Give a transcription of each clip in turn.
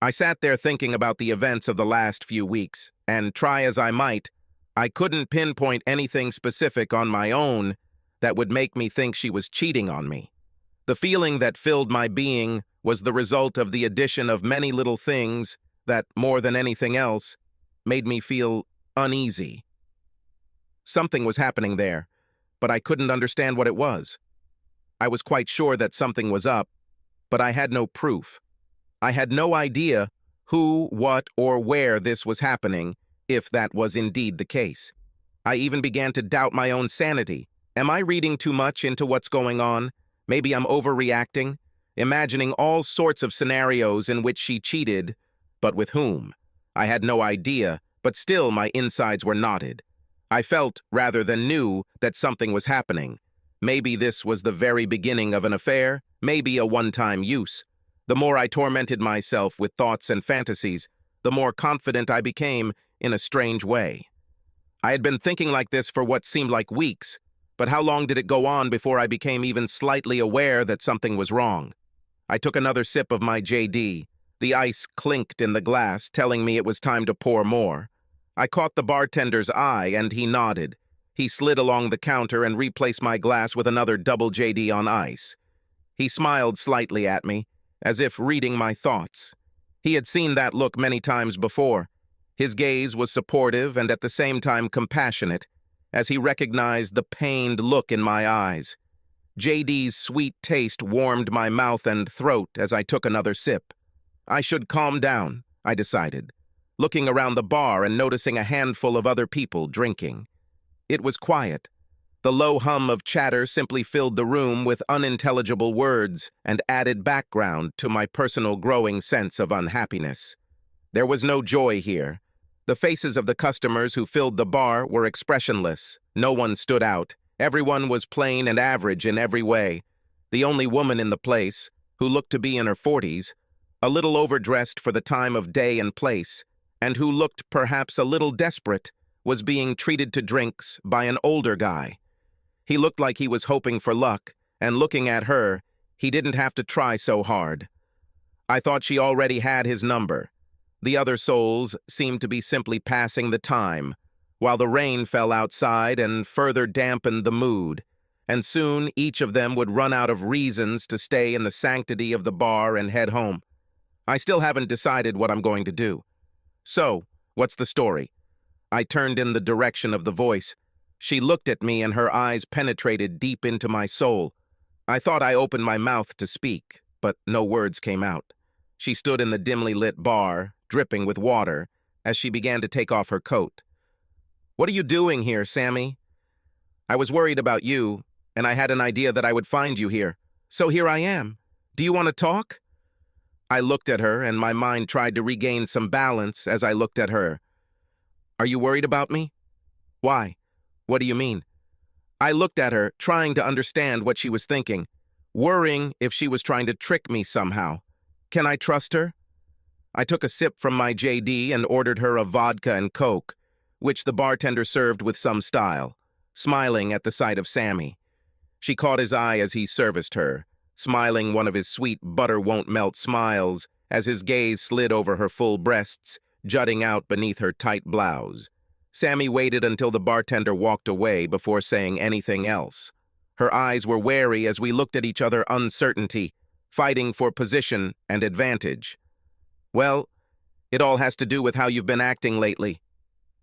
I sat there thinking about the events of the last few weeks, and try as I might, I couldn't pinpoint anything specific on my own that would make me think she was cheating on me. The feeling that filled my being was the result of the addition of many little things that, more than anything else, made me feel uneasy. Something was happening there, but I couldn't understand what it was. I was quite sure that something was up, but I had no proof. I had no idea who, what, or where this was happening, if that was indeed the case. I even began to doubt my own sanity. Am I reading too much into what's going on? Maybe I'm overreacting, imagining all sorts of scenarios in which she cheated, but with whom? I had no idea, but still my insides were knotted. I felt, rather than knew, that something was happening. Maybe this was the very beginning of an affair, maybe a one-time use. The more I tormented myself with thoughts and fantasies, the more confident I became in a strange way. I had been thinking like this for what seemed like weeks, but how long did it go on before I became even slightly aware that something was wrong? I took another sip of my JD. The ice clinked in the glass, telling me it was time to pour more. I caught the bartender's eye, and he nodded. He slid along the counter and replaced my glass with another double JD on ice. He smiled slightly at me, as if reading my thoughts. He had seen that look many times before. His gaze was supportive and at the same time compassionate, as he recognized the pained look in my eyes. JD's sweet taste warmed my mouth and throat as I took another sip. I should calm down, I decided, looking around the bar and noticing a handful of other people drinking. It was quiet. The low hum of chatter simply filled the room with unintelligible words and added background to my personal growing sense of unhappiness. There was no joy here. The faces of the customers who filled the bar were expressionless. No one stood out. Everyone was plain and average in every way. The only woman in the place, who looked to be in her 40s, a little overdressed for the time of day and place, and who looked perhaps a little desperate, was being treated to drinks by an older guy. He looked like he was hoping for luck, and looking at her, he didn't have to try so hard. I thought she already had his number. The other souls seemed to be simply passing the time, while the rain fell outside and further dampened the mood, and soon each of them would run out of reasons to stay in the sanctity of the bar and head home. I still haven't decided what I'm going to do. So, what's the story? I turned in the direction of the voice. She looked at me and her eyes penetrated deep into my soul. I thought I opened my mouth to speak, but no words came out. She stood in the dimly lit bar, dripping with water, as she began to take off her coat. "What are you doing here, Sammy?" "I was worried about you, and I had an idea that I would find you here. So here I am. Do you want to talk?" I looked at her, and my mind tried to regain some balance as I looked at her. "Are you worried about me?" "Why? What do you mean?" I looked at her, trying to understand what she was thinking, worrying if she was trying to trick me somehow. Can I trust her? I took a sip from my JD and ordered her a vodka and Coke, which the bartender served with some style, smiling at the sight of Sammy. She caught his eye as he serviced her, smiling one of his sweet butter-won't-melt smiles as his gaze slid over her full breasts, jutting out beneath her tight blouse. Sammy waited until the bartender walked away before saying anything else. Her eyes were wary as we looked at each other, uncertainty, fighting for position and advantage. "Well, it all has to do with how you've been acting lately.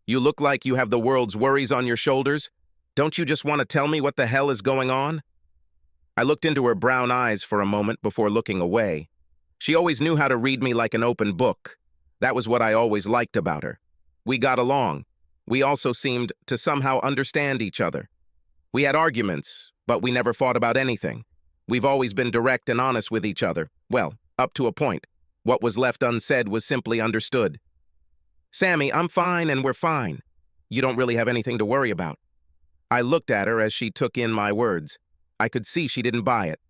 You look like you have the world's worries on your shoulders. Don't you just want to tell me what the hell is going on?" I looked into her brown eyes for a moment before looking away. She always knew how to read me like an open book. That was what I always liked about her. We got along. We also seemed to somehow understand each other. We had arguments, but we never fought about anything. We've always been direct and honest with each other. Well, up to a point. What was left unsaid was simply understood. "Sammy, I'm fine and we're fine. You don't really have anything to worry about." I looked at her as she took in my words. I could see she didn't buy it.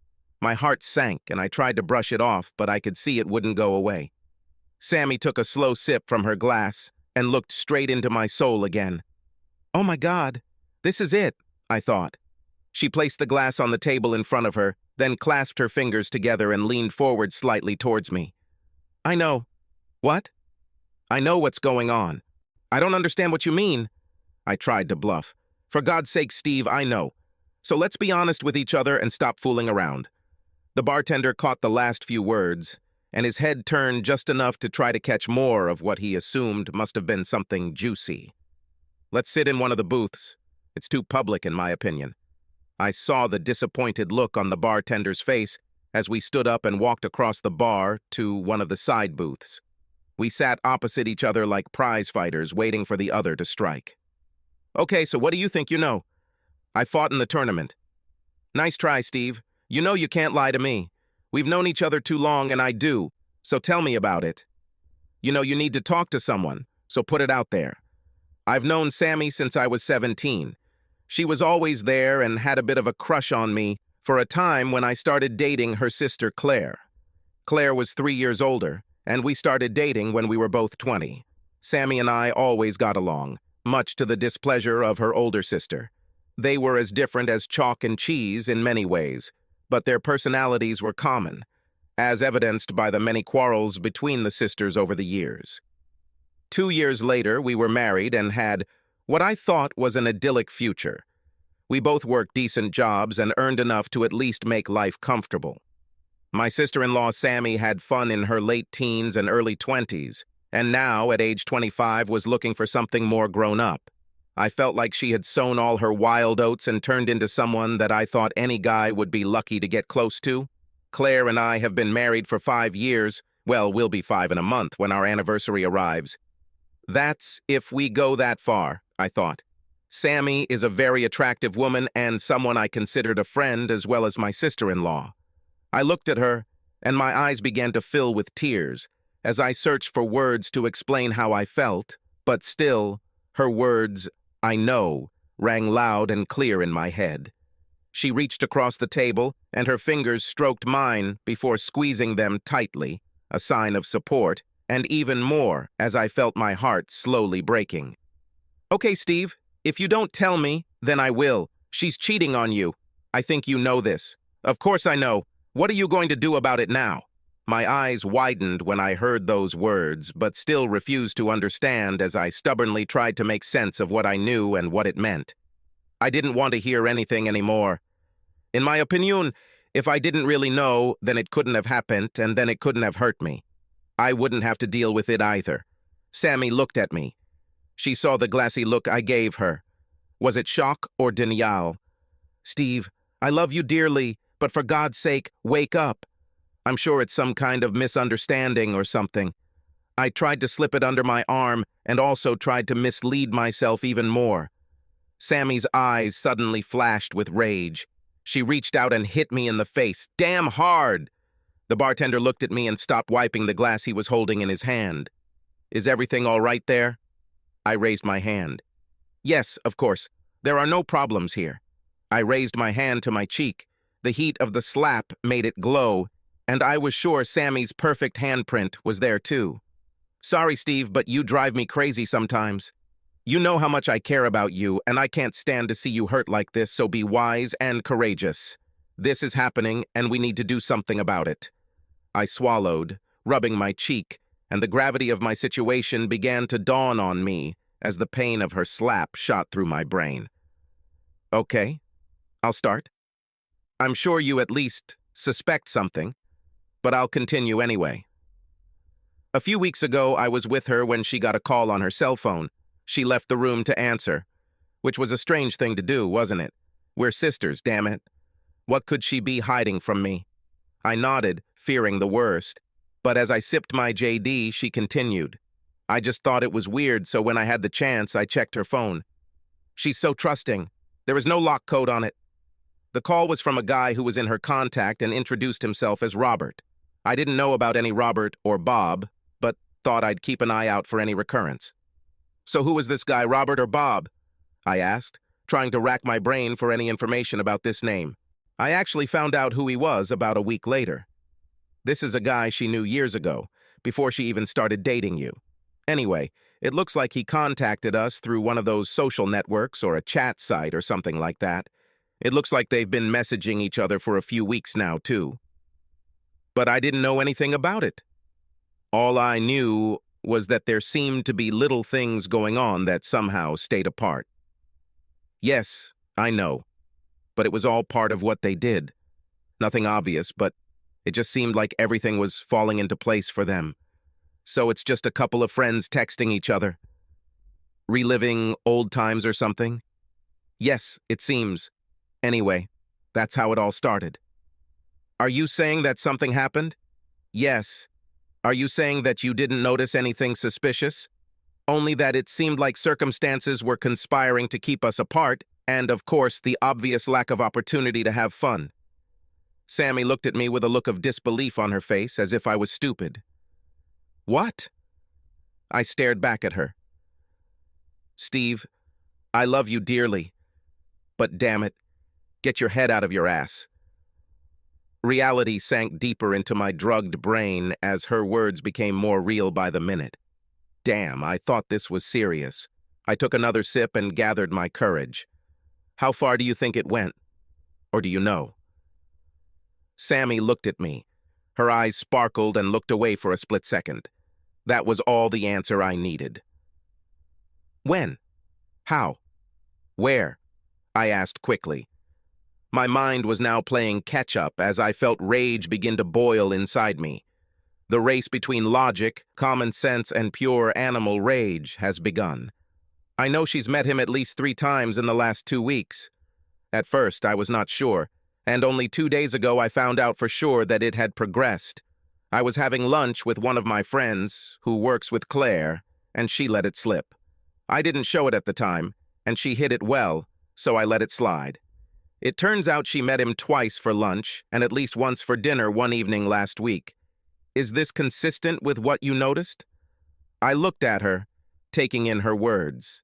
My heart sank and I tried to brush it off, but I could see it wouldn't go away. Sammy took a slow sip from her glass and looked straight into my soul again. "Oh my God, this is it," I thought. She placed the glass on the table in front of her, then clasped her fingers together and leaned forward slightly towards me. "I know. What? I know what's going on. I don't understand what you mean. I tried to bluff. For God's sake, Steve, I know. So let's be honest with each other and stop fooling around. The bartender caught the last few words, and his head turned just enough to try to catch more of what he assumed must have been something juicy. Let's sit in one of the booths. It's too public, in my opinion. I saw the disappointed look on the bartender's face as we stood up and walked across the bar to one of the side booths. We sat opposite each other like prize fighters waiting for the other to strike. Okay, so what do you think you know? I fought in the tournament. Nice try, Steve. You know you can't lie to me. We've known each other too long, and I do. So tell me about it. You know you need to talk to someone, so put it out there. I've known Sammy since I was 17. She was always there and had a bit of a crush on me for a time when I started dating her sister Claire. Claire was 3 years older, and we started dating when we were both 20. Sammy and I always got along, much to the displeasure of her older sister. They were as different as chalk and cheese in many ways, but their personalities were common, as evidenced by the many quarrels between the sisters over the years. 2 years later, we were married and had what I thought was an idyllic future. We both worked decent jobs and earned enough to at least make life comfortable. My sister-in-law Sammy had fun in her late teens and early 20s, and now, at age 25, was looking for something more grown up. I felt like she had sown all her wild oats and turned into someone that I thought any guy would be lucky to get close to. Claire and I have been married for 5 years. Well, we'll be 5 in a month when our anniversary arrives. That's if we go that far, I thought. Sammy is a very attractive woman and someone I considered a friend as well as my sister-in-law. I looked at her, and my eyes began to fill with tears as I searched for words to explain how I felt, but still, her words, "I know," rang loud and clear in my head. She reached across the table, and her fingers stroked mine before squeezing them tightly, a sign of support, and even more as I felt my heart slowly breaking. "Okay, Steve, if you don't tell me, then I will. She's cheating on you. I think you know this." "Of course I know. What are you going to do about it now?" My eyes widened when I heard those words, but still refused to understand as I stubbornly tried to make sense of what I knew and what it meant. I didn't want to hear anything anymore. In my opinion, if I didn't really know, then it couldn't have happened, and then it couldn't have hurt me. I wouldn't have to deal with it either. Sammy looked at me. She saw the glassy look I gave her. Was it shock or denial? "Steve, I love you dearly, but for God's sake, wake up. I'm sure it's some kind of misunderstanding or something." I tried to slip it under my arm and also tried to mislead myself even more. Sammy's eyes suddenly flashed with rage. She reached out and hit me in the face, damn hard. The bartender looked at me and stopped wiping the glass he was holding in his hand. "Is everything all right there?" I raised my hand. "Yes, of course. There are no problems here." I raised my hand to my cheek. The heat of the slap made it glow, and I was sure Sammy's perfect handprint was there too. "Sorry, Steve, but you drive me crazy sometimes. You know how much I care about you, and I can't stand to see you hurt like this, so be wise and courageous. This is happening, and we need to do something about it." I swallowed, rubbing my cheek, and the gravity of my situation began to dawn on me as the pain of her slap shot through my brain. "Okay, I'll start. I'm sure you at least suspect something, but I'll continue anyway. A few weeks ago, I was with her when she got a call on her cell phone. She left the room to answer, which was a strange thing to do, wasn't it? We're sisters, damn it. What could she be hiding from me? I nodded, fearing the worst, but as I sipped my JD, she continued. I just thought it was weird, so when I had the chance, I checked her phone. She's so trusting. There is no lock code on it. The call was from a guy who was in her contact and introduced himself as Robert. I didn't know about any Robert or Bob, but thought I'd keep an eye out for any recurrence. "So who is this guy, Robert or Bob?" I asked, trying to rack my brain for any information about this name. I actually found out who he was about a week later. "This is a guy she knew years ago, before she even started dating you. Anyway, it looks like he contacted us through one of those social networks or a chat site or something like that. It looks like they've been messaging each other for a few weeks now, too. But I didn't know anything about it." All I knew was that there seemed to be little things going on that somehow stayed apart. Yes, I know, but it was all part of what they did. Nothing obvious, but it just seemed like everything was falling into place for them. So it's just a couple of friends texting each other. Reliving old times or something? Yes, it seems. Anyway, that's how it all started. Are you saying that something happened? Yes. Are you saying that you didn't notice anything suspicious? Only that it seemed like circumstances were conspiring to keep us apart, and, of course, the obvious lack of opportunity to have fun. Sammy looked at me with a look of disbelief on her face, as if I was stupid. What? I stared back at her. Steve, I love you dearly, but damn it, get your head out of your ass. Reality sank deeper into my drugged brain as her words became more real by the minute. Damn, I thought this was serious. I took another sip and gathered my courage. How far do you think it went? Or do you know? Sammy looked at me. Her eyes sparkled and looked away for a split second. That was all the answer I needed. When? How? Where? I asked quickly. My mind was now playing catch-up as I felt rage begin to boil inside me. The race between logic, common sense, and pure animal rage has begun. I know she's met him at least 3 times in the last 2 weeks. At first, I was not sure, and only 2 days ago I found out for sure that it had progressed. I was having lunch with one of my friends, who works with Claire, and she let it slip. I didn't show it at the time, and she hid it well, so I let it slide. It turns out she met him twice for lunch, and at least once for dinner one evening last week. Is this consistent with what you noticed? I looked at her, taking in her words.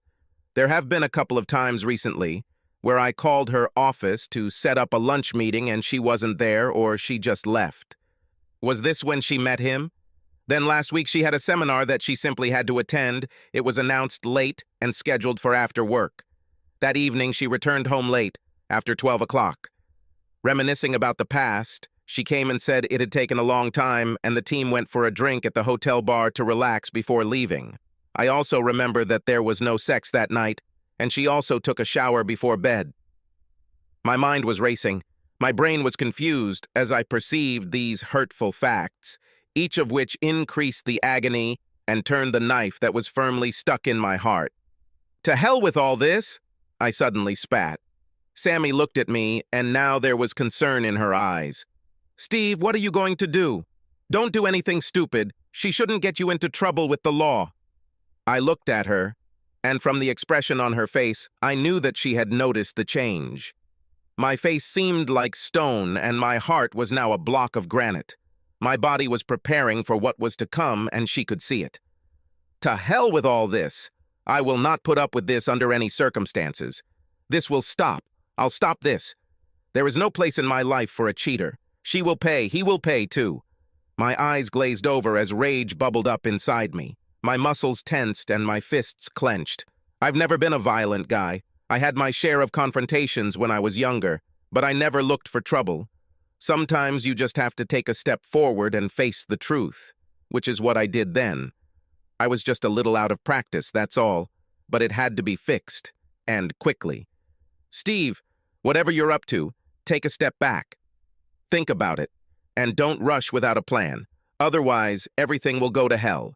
There have been a couple of times recently where I called her office to set up a lunch meeting and she wasn't there or she just left. Was this when she met him? Then last week she had a seminar that she simply had to attend. It was announced late and scheduled for after work. That evening she returned home late, after 12 o'clock. Reminiscing about the past, she came and said it had taken a long time and the team went for a drink at the hotel bar to relax before leaving. I also remember that there was no sex that night, and she also took a shower before bed. My mind was racing. My brain was confused as I perceived these hurtful facts, each of which increased the agony and turned the knife that was firmly stuck in my heart. To hell with all this, I suddenly spat. Sammy looked at me, and now there was concern in her eyes. Steve, what are you going to do? Don't do anything stupid. She shouldn't get you into trouble with the law. I looked at her, and from the expression on her face, I knew that she had noticed the change. My face seemed like stone, and my heart was now a block of granite. My body was preparing for what was to come, and she could see it. To hell with all this. I will not put up with this under any circumstances. This will stop. I'll stop this. There is no place in my life for a cheater. She will pay. He will pay, too. My eyes glazed over as rage bubbled up inside me. My muscles tensed and my fists clenched. I've never been a violent guy. I had my share of confrontations when I was younger, but I never looked for trouble. Sometimes you just have to take a step forward and face the truth, which is what I did then. I was just a little out of practice, that's all, but it had to be fixed, and quickly. Steve, whatever you're up to, take a step back. Think about it, and don't rush without a plan. Otherwise, everything will go to hell.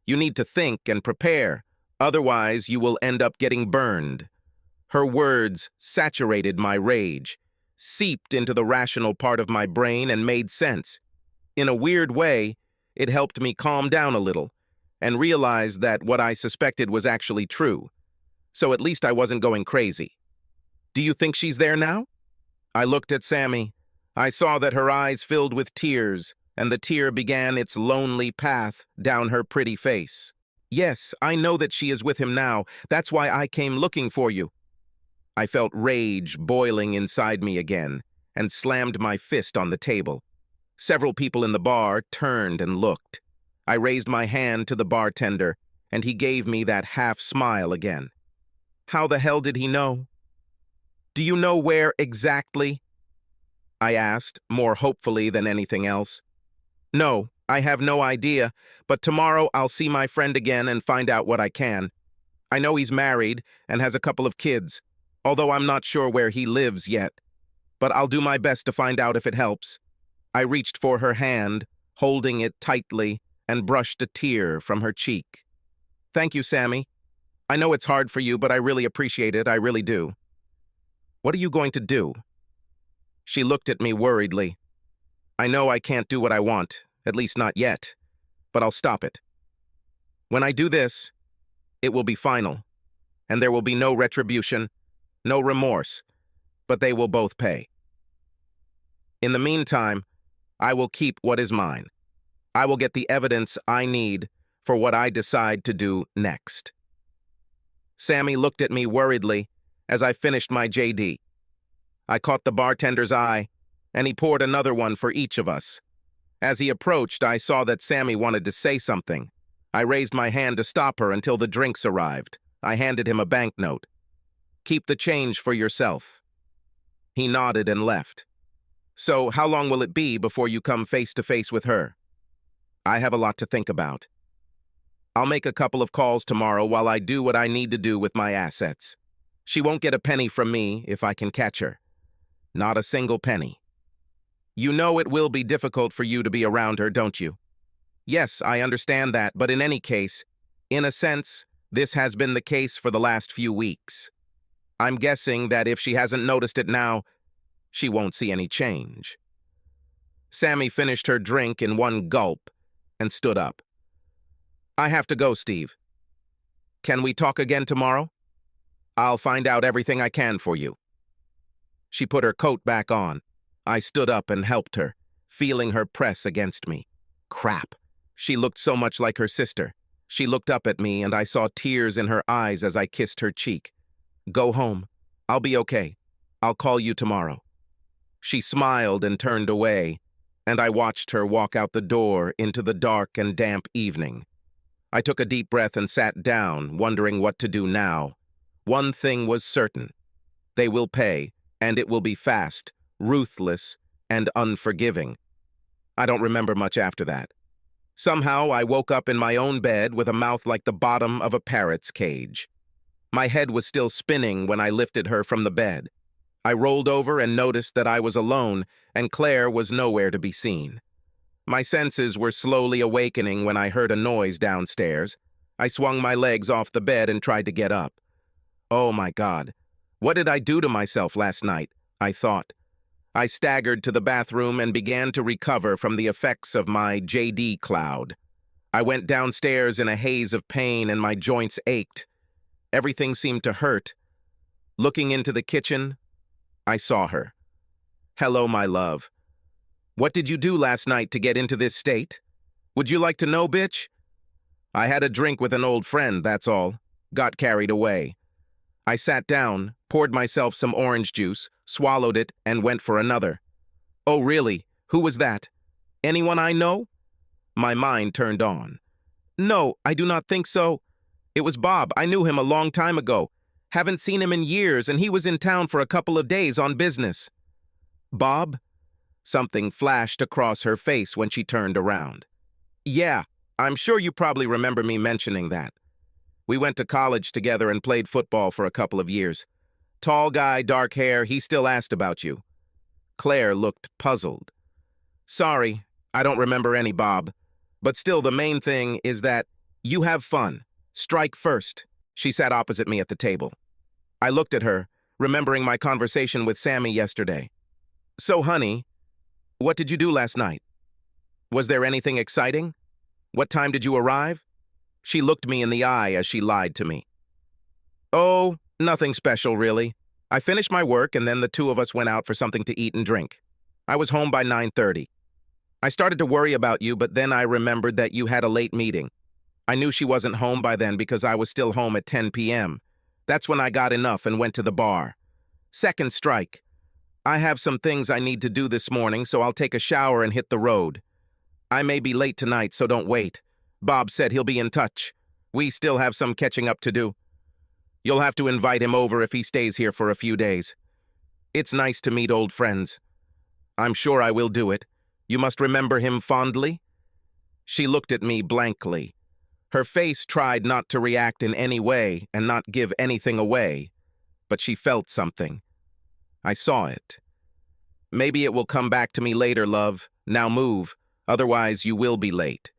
You need to think and prepare. Otherwise, you will end up getting burned. Her words saturated my rage, seeped into the rational part of my brain and made sense. In a weird way, it helped me calm down a little and realize that what I suspected was actually true. So at least I wasn't going crazy. Do you think she's there now? I looked at Sammy. I saw that her eyes filled with tears, and the tear began its lonely path down her pretty face. Yes, I know that she is with him now. That's why I came looking for you. I felt rage boiling inside me again, and slammed my fist on the table. Several people in the bar turned and looked. I raised my hand to the bartender, and he gave me that half-smile again. How the hell did he know? Do you know where exactly? I asked, more hopefully than anything else. No, I have no idea, but tomorrow I'll see my friend again and find out what I can. I know he's married and has a couple of kids, although I'm not sure where he lives yet. But I'll do my best to find out if it helps. I reached for her hand, holding it tightly, and brushed a tear from her cheek. Thank you, Sammy. I know it's hard for you, but I really appreciate it, I really do. What are you going to do? She looked at me worriedly. I know I can't do what I want, at least not yet, but I'll stop it. When I do this, it will be final, and there will be no retribution, no remorse, but they will both pay. In the meantime, I will keep what is mine. I will get the evidence I need for what I decide to do next. Sammy looked at me worriedly as I finished my JD. I caught the bartender's eye, and he poured another one for each of us. As he approached, I saw that Sammy wanted to say something. I raised my hand to stop her until the drinks arrived. I handed him a banknote. Keep the change for yourself. He nodded and left. So, how long will it be before you come face to face with her? I have a lot to think about. I'll make a couple of calls tomorrow while I do what I need to do with my assets. She won't get a penny from me if I can catch her. Not a single penny. You know it will be difficult for you to be around her, don't you? Yes, I understand that, but in any case, in a sense, this has been the case for the last few weeks. I'm guessing that if she hasn't noticed it now, she won't see any change. Sammy finished her drink in one gulp and stood up. I have to go, Steve. Can we talk again tomorrow? I'll find out everything I can for you. She put her coat back on. I stood up and helped her, feeling her press against me. Crap. She looked so much like her sister. She looked up at me and I saw tears in her eyes as I kissed her cheek. Go home. I'll be okay. I'll call you tomorrow. She smiled and turned away, and I watched her walk out the door into the dark and damp evening. I took a deep breath and sat down, wondering what to do now. One thing was certain. They will pay, and it will be fast, ruthless, and unforgiving. I don't remember much after that. Somehow I woke up in my own bed with a mouth like the bottom of a parrot's cage. My head was still spinning when I lifted her from the bed. I rolled over and noticed that I was alone, and Claire was nowhere to be seen. My senses were slowly awakening when I heard a noise downstairs. I swung my legs off the bed and tried to get up. Oh my God, what did I do to myself last night? I thought. I staggered to the bathroom and began to recover from the effects of my JD cloud. I went downstairs in a haze of pain and my joints ached. Everything seemed to hurt. Looking into the kitchen, I saw her. Hello, my love. What did you do last night to get into this state? Would you like to know, bitch? I had a drink with an old friend, that's all. Got carried away. I sat down, poured myself some orange juice, swallowed it, and went for another. Oh, really? Who was that? Anyone I know? My mind turned on. No, I do not think so. It was Bob. I knew him a long time ago. Haven't seen him in years, and he was in town for a couple of days on business. Bob? Something flashed across her face when she turned around. Yeah, I'm sure you probably remember me mentioning that. We went to college together and played football for a couple of years. Tall guy, dark hair, he still asked about you. Claire looked puzzled. Sorry, I don't remember any Bob. But still, the main thing is that you have fun. Strike first. She sat opposite me at the table. I looked at her, remembering my conversation with Sammy yesterday. So, honey, what did you do last night? Was there anything exciting? What time did you arrive? She looked me in the eye as she lied to me. Oh, nothing special, really. I finished my work and then the two of us went out for something to eat and drink. I was home by 9:30. I started to worry about you, but then I remembered that you had a late meeting. I knew she wasn't home by then because I was still home at 10 p.m. That's when I got enough and went to the bar. Second strike. I have some things I need to do this morning, so I'll take a shower and hit the road. I may be late tonight, so don't wait. Bob said he'll be in touch. We still have some catching up to do. You'll have to invite him over if he stays here for a few days. It's nice to meet old friends. I'm sure I will do it. You must remember him fondly. She looked at me blankly. Her face tried not to react in any way and not give anything away, but she felt something. I saw it. Maybe it will come back to me later, love. Now move, otherwise you will be late.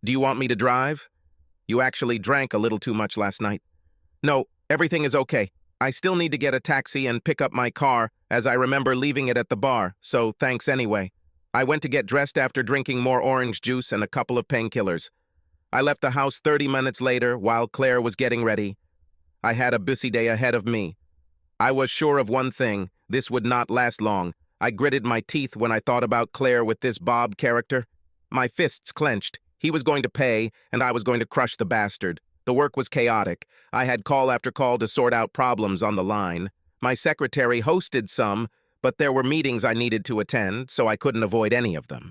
Do you want me to drive? You actually drank a little too much last night. No, everything is okay. I still need to get a taxi and pick up my car, as I remember leaving it at the bar, so thanks anyway. I went to get dressed after drinking more orange juice and a couple of painkillers. I left the house 30 minutes later while Claire was getting ready. I had a busy day ahead of me. I was sure of one thing, this would not last long. I gritted my teeth when I thought about Claire with this Bob character. My fists clenched. He was going to pay, and I was going to crush the bastard. The work was chaotic. I had call after call to sort out problems on the line. My secretary hosted some, but there were meetings I needed to attend, so I couldn't avoid any of them.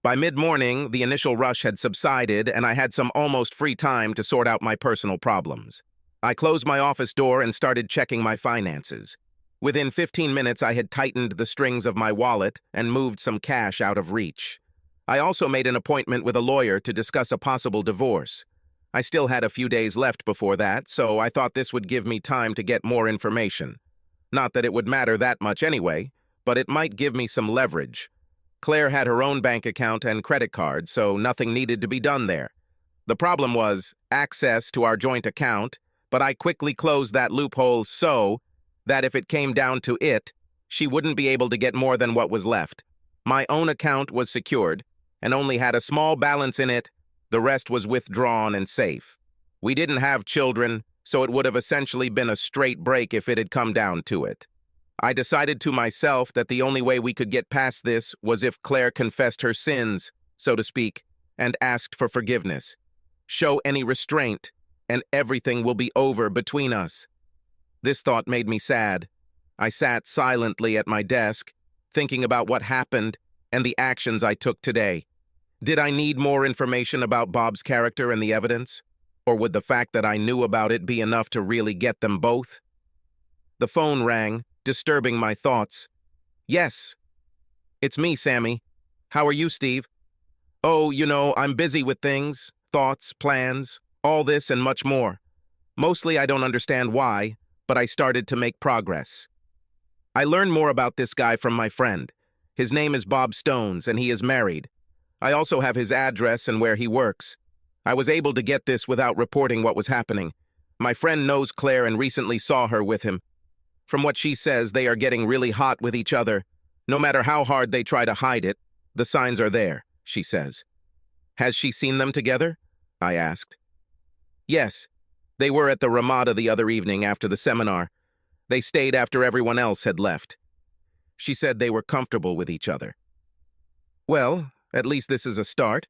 By mid-morning, the initial rush had subsided, and I had some almost free time to sort out my personal problems. I closed my office door and started checking my finances. Within 15 minutes, I had tightened the strings of my wallet and moved some cash out of reach. I also made an appointment with a lawyer to discuss a possible divorce. I still had a few days left before that, so I thought this would give me time to get more information. Not that it would matter that much anyway, but it might give me some leverage. Claire had her own bank account and credit card, so nothing needed to be done there. The problem was access to our joint account, but I quickly closed that loophole so that if it came down to it, she wouldn't be able to get more than what was left. My own account was secured and only had a small balance in it. The rest was withdrawn and safe. We didn't have children, so it would have essentially been a straight break if it had come down to it. I decided to myself that the only way we could get past this was if Claire confessed her sins, so to speak, and asked for forgiveness. Show any restraint, and everything will be over between us. This thought made me sad. I sat silently at my desk, thinking about what happened and the actions I took today. Did I need more information about Bob's character and the evidence? Or would the fact that I knew about it be enough to really get them both? The phone rang, disturbing my thoughts. Yes. It's me, Sammy. How are you, Steve? Oh, I'm busy with things, thoughts, plans, all this and much more. Mostly I don't understand why, but I started to make progress. I learned more about this guy from my friend. His name is Bob Stones, and he is married. I also have his address and where he works. I was able to get this without reporting what was happening. My friend knows Claire and recently saw her with him. From what she says, they are getting really hot with each other. No matter how hard they try to hide it, the signs are there, she says. Has she seen them together? I asked. Yes. They were at the Ramada the other evening after the seminar. They stayed after everyone else had left. She said they were comfortable with each other. Well, at least this is a start.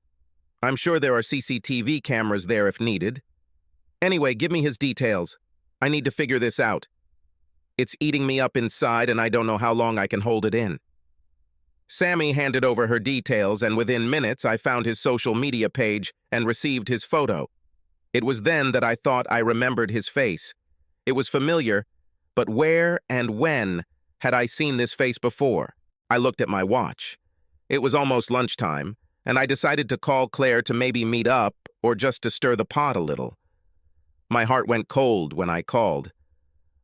I'm sure there are CCTV cameras there if needed. Anyway, give me his details. I need to figure this out. It's eating me up inside, and I don't know how long I can hold it in. Sammy handed over her details, and within minutes I found his social media page and received his photo. It was then that I thought I remembered his face. It was familiar, but where and when had I seen this face before? I looked at my watch. It was almost lunchtime, and I decided to call Claire to maybe meet up or just to stir the pot a little. My heart went cold when I called.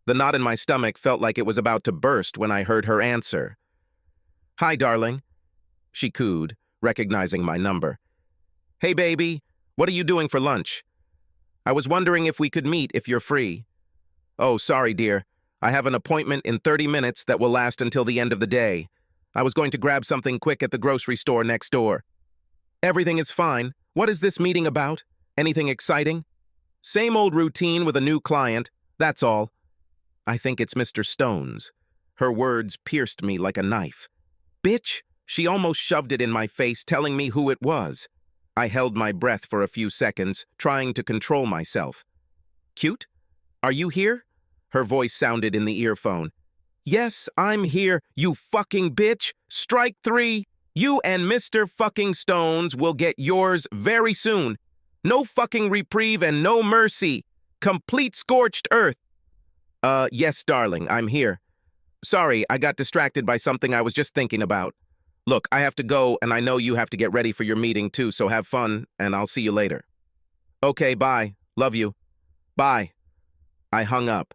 The knot in my stomach felt like it was about to burst when I heard her answer. Hi, darling, she cooed, recognizing my number. Hey, baby, what are you doing for lunch? I was wondering if we could meet if you're free. Oh, sorry, dear. I have an appointment in 30 minutes that will last until the end of the day. I was going to grab something quick at the grocery store next door. Everything is fine. What is this meeting about? Anything exciting? Same old routine with a new client, that's all. I think it's Mr. Stones. Her words pierced me like a knife. Bitch! She almost shoved it in my face, telling me who it was. I held my breath for a few seconds, trying to control myself. Cute? Are you here? Her voice sounded in the earphone. Yes, I'm here, you fucking bitch! Strike 3! You and Mr. fucking Stones will get yours very soon. No fucking reprieve and no mercy. Complete scorched earth. Yes, darling, I'm here. Sorry, I got distracted by something I was just thinking about. Look, I have to go, and I know you have to get ready for your meeting too, so have fun, and I'll see you later. Okay, bye. Love you. Bye. I hung up.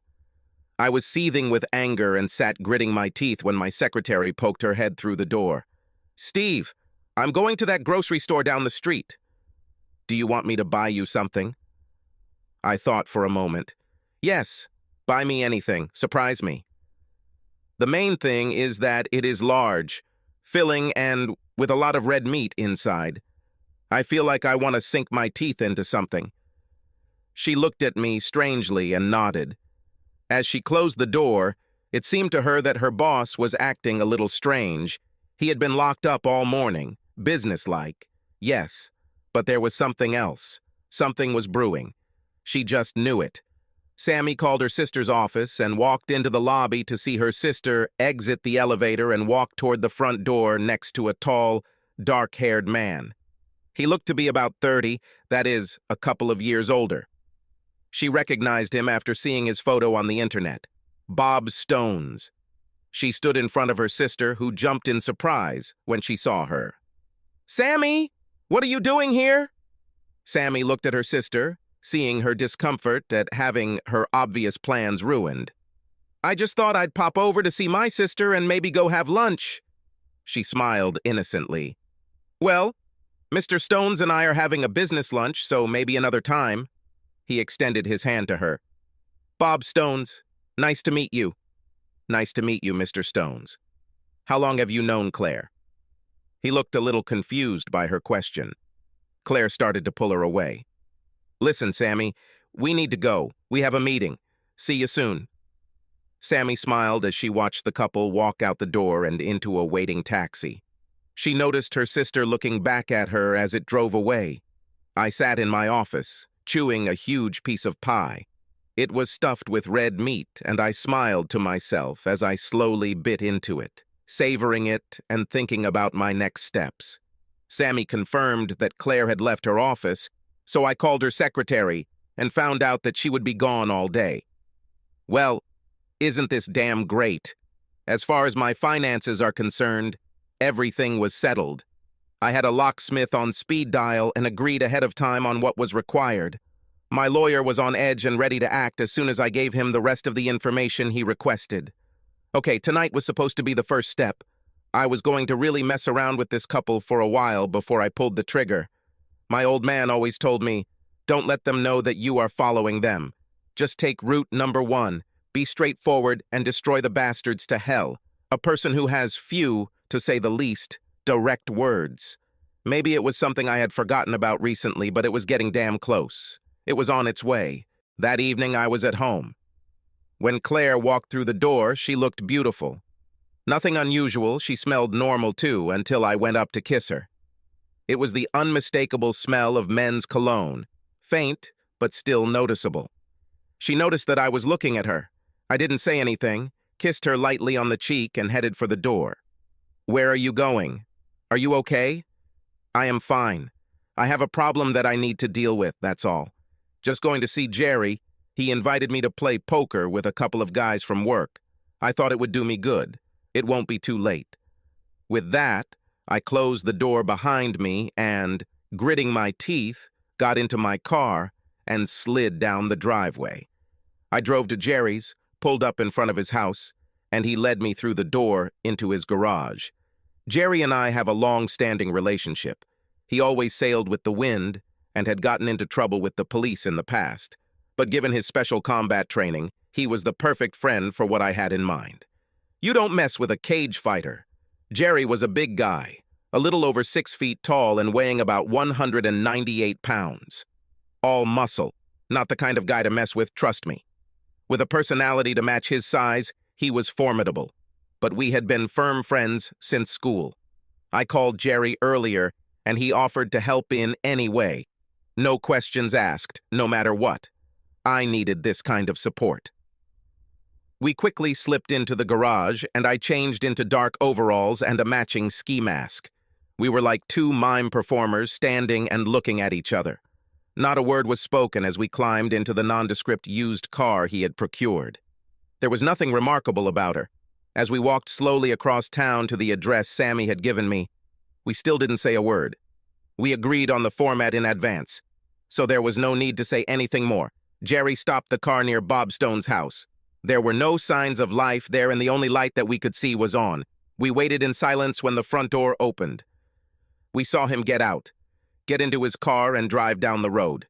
I was seething with anger and sat gritting my teeth when my secretary poked her head through the door. Steve, I'm going to that grocery store down the street. Do you want me to buy you something? I thought for a moment. Yes, buy me anything. Surprise me. The main thing is that it is large, filling, and with a lot of red meat inside. I feel like I want to sink my teeth into something. She looked at me strangely and nodded. As she closed the door, it seemed to her that her boss was acting a little strange. He had been locked up all morning, businesslike. Yes, but there was something else. Something was brewing. She just knew it. Sammy called her sister's office and walked into the lobby to see her sister exit the elevator and walk toward the front door next to a tall, dark-haired man. He looked to be about 30, that is, a couple of years older. She recognized him after seeing his photo on the internet. Bob Stones. She stood in front of her sister, who jumped in surprise when she saw her. Sammy, what are you doing here? Sammy looked at her sister, seeing her discomfort at having her obvious plans ruined. I just thought I'd pop over to see my sister and maybe go have lunch. She smiled innocently. Well, Mr. Stones and I are having a business lunch, so maybe another time. He extended his hand to her. Bob Stones, nice to meet you. Nice to meet you, Mr. Stones. How long have you known Claire? He looked a little confused by her question. Claire started to pull her away. Listen, Sammy, we need to go. We have a meeting. See you soon. Sammy smiled as she watched the couple walk out the door and into a waiting taxi. She noticed her sister looking back at her as it drove away. I sat in my office, chewing a huge piece of pie. It was stuffed with red meat, and I smiled to myself as I slowly bit into it, savoring it and thinking about my next steps. Sammy confirmed that Claire had left her office, so I called her secretary and found out that she would be gone all day. Well, isn't this damn great? As far as my finances are concerned, everything was settled. I had a locksmith on speed dial and agreed ahead of time on what was required. My lawyer was on edge and ready to act as soon as I gave him the rest of the information he requested. Okay, tonight was supposed to be the first step. I was going to really mess around with this couple for a while before I pulled the trigger. My old man always told me, don't let them know that you are following them. Just take route number 1, be straightforward and destroy the bastards to hell. A person who has few, to say the least, direct words. Maybe it was something I had forgotten about recently, but it was getting damn close. It was on its way. That evening I was at home. When Claire walked through the door, she looked beautiful. Nothing unusual, she smelled normal too, until I went up to kiss her. It was the unmistakable smell of men's cologne, faint, but still noticeable. She noticed that I was looking at her. I didn't say anything, kissed her lightly on the cheek, and headed for the door. Where are you going? Are you okay? I am fine. I have a problem that I need to deal with, that's all. Just going to see Jerry. He invited me to play poker with a couple of guys from work. I thought it would do me good. It won't be too late. With that, I closed the door behind me and, gritting my teeth, got into my car and slid down the driveway. I drove to Jerry's, pulled up in front of his house, and he led me through the door into his garage. Jerry and I have a long-standing relationship. He always sailed with the wind and had gotten into trouble with the police in the past. But given his special combat training, he was the perfect friend for what I had in mind. You don't mess with a cage fighter. Jerry was a big guy, a little over 6 feet tall and weighing about 198 pounds. All muscle, not the kind of guy to mess with, trust me. With a personality to match his size, he was formidable. But we had been firm friends since school. I called Jerry earlier, and he offered to help in any way. No questions asked, no matter what. I needed this kind of support. We quickly slipped into the garage, and I changed into dark overalls and a matching ski mask. We were like two mime performers standing and looking at each other. Not a word was spoken as we climbed into the nondescript used car he had procured. There was nothing remarkable about her. As we walked slowly across town to the address Sammy had given me, we still didn't say a word. We agreed on the format in advance, so there was no need to say anything more. Jerry stopped the car near Bob Stone's house. There were no signs of life there, and the only light that we could see was on. We waited in silence when the front door opened. We saw him get out, get into his car, and drive down the road.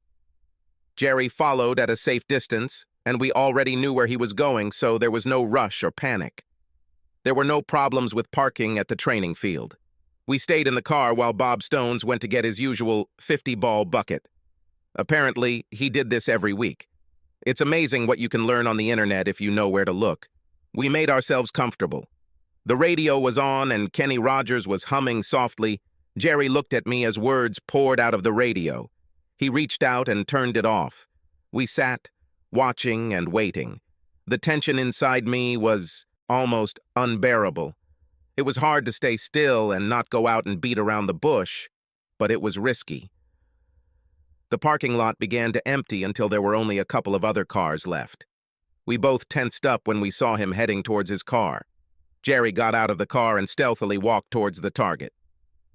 Jerry followed at a safe distance, and we already knew where he was going, so there was no rush or panic. There were no problems with parking at the training field. We stayed in the car while Bob Stones went to get his usual 50-ball bucket. Apparently, he did this every week. It's amazing what you can learn on the internet if you know where to look. We made ourselves comfortable. The radio was on and Kenny Rogers was humming softly. Jerry looked at me as words poured out of the radio. He reached out and turned it off. We sat, watching and waiting. The tension inside me was almost unbearable. It was hard to stay still and not go out and beat around the bush, but it was risky. The parking lot began to empty until there were only a couple of other cars left. We both tensed up when we saw him heading towards his car. Jerry got out of the car and stealthily walked towards the target.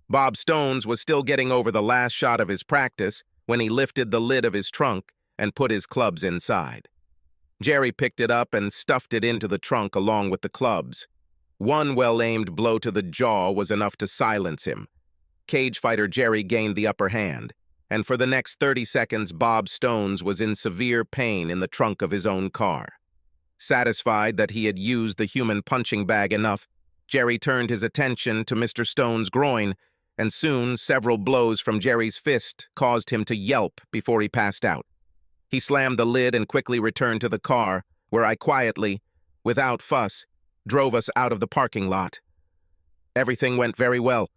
Bob Stones was still getting over the last shot of his practice when he lifted the lid of his trunk and put his clubs inside. Jerry picked it up and stuffed it into the trunk along with the clubs. One well-aimed blow to the jaw was enough to silence him. Cage fighter Jerry gained the upper hand, and for the next 30 seconds Bob Stones was in severe pain in the trunk of his own car. Satisfied that he had used the human punching bag enough, Jerry turned his attention to Mr. Stone's groin, and soon several blows from Jerry's fist caused him to yelp before he passed out. He slammed the lid and quickly returned to the car, where I quietly, without fuss, drove us out of the parking lot. Everything went very well,